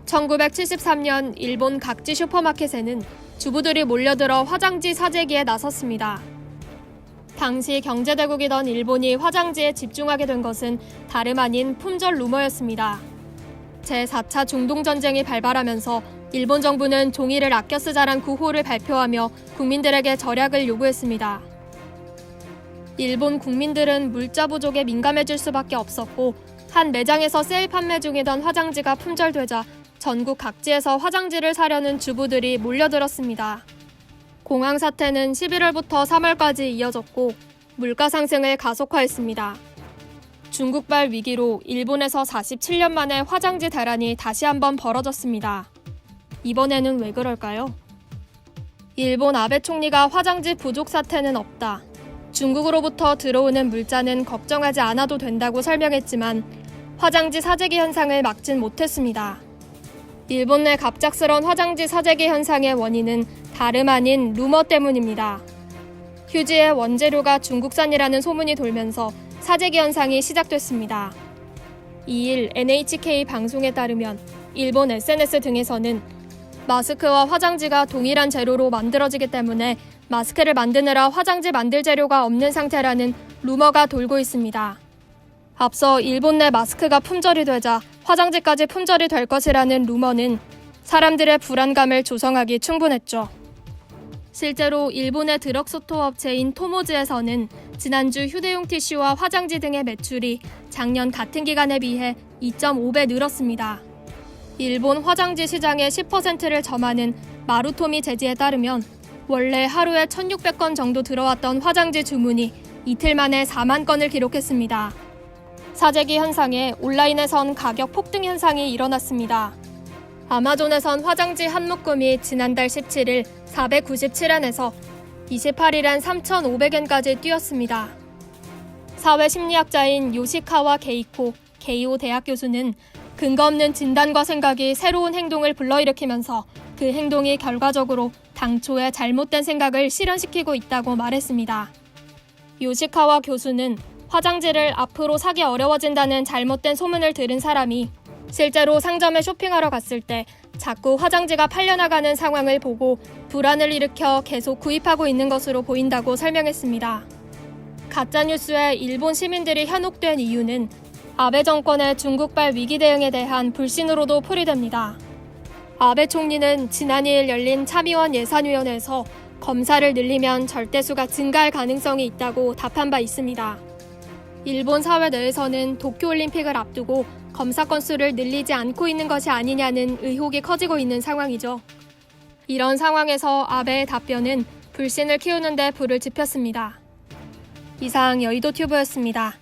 1973년 일본 각지 슈퍼마켓에는 주부들이 몰려들어 화장지 사재기에 나섰습니다. 당시 경제대국이던 일본이 화장지에 집중하게 된 것은 다름 아닌 품절 루머였습니다. 제4차 중동전쟁이 발발하면서 일본 정부는 종이를 아껴 쓰자란 구호를 발표하며 국민들에게 절약을 요구했습니다. 일본 국민들은 물자 부족에 민감해질 수밖에 없었고 한 매장에서 세일 판매 중이던 화장지가 품절되자 전국 각지에서 화장지를 사려는 주부들이 몰려들었습니다. 공황 사태는 11월부터 3월까지 이어졌고 물가 상승을 가속화했습니다. 중국발 위기로 일본에서 47년 만에 화장지 대란이 다시 한번 벌어졌습니다. 이번에는 왜 그럴까요? 일본 아베 총리가 화장지 부족 사태는 없다. 중국으로부터 들어오는 물자는 걱정하지 않아도 된다고 설명했지만 화장지 사재기 현상을 막진 못했습니다. 일본 내 갑작스런 화장지 사재기 현상의 원인은 다름 아닌 루머 때문입니다. 휴지의 원재료가 중국산이라는 소문이 돌면서 사재기 현상이 시작됐습니다. 2일 NHK 방송에 따르면 일본 SNS 등에서는 마스크와 화장지가 동일한 재료로 만들어지기 때문에 마스크를 만드느라 화장지 만들 재료가 없는 상태라는 루머가 돌고 있습니다. 앞서 일본 내 마스크가 품절이 되자 화장지까지 품절이 될 것이라는 루머는 사람들의 불안감을 조성하기 충분했죠. 실제로 일본의 드럭스토어 업체인 토모즈에서는 지난주 휴대용 티슈와 화장지 등의 매출이 작년 같은 기간에 비해 2.5배 늘었습니다. 일본 화장지 시장의 10%를 점하는 마루토미 제지에 따르면 원래 하루에 1,600건 정도 들어왔던 화장지 주문이 이틀 만에 4만 건을 기록했습니다. 사재기 현상에 온라인에선 가격 폭등 현상이 일어났습니다. 아마존에선 화장지 한 묶음이 지난달 17일 497엔에서 28일엔 3,500엔까지 뛰었습니다. 사회심리학자인 요시카와 게이오 대학 교수는 근거 없는 진단과 생각이 새로운 행동을 불러일으키면서 그 행동이 결과적으로 당초의 잘못된 생각을 실현시키고 있다고 말했습니다. 요시카와 교수는 화장지를 앞으로 사기 어려워진다는 잘못된 소문을 들은 사람이 실제로 상점에 쇼핑하러 갔을 때 자꾸 화장지가 팔려나가는 상황을 보고 불안을 일으켜 계속 구입하고 있는 것으로 보인다고 설명했습니다. 가짜뉴스에 일본 시민들이 현혹된 이유는 아베 정권의 중국발 위기 대응에 대한 불신으로도 풀이됩니다. 아베 총리는 지난 2일 열린 참의원 예산위원회에서 검사를 늘리면 절대수가 증가할 가능성이 있다고 답한 바 있습니다. 일본 사회 내에서는 도쿄올림픽을 앞두고 검사 건수를 늘리지 않고 있는 것이 아니냐는 의혹이 커지고 있는 상황이죠. 이런 상황에서 아베의 답변은 불신을 키우는 데 불을 지폈습니다. 이상 여의도튜브였습니다.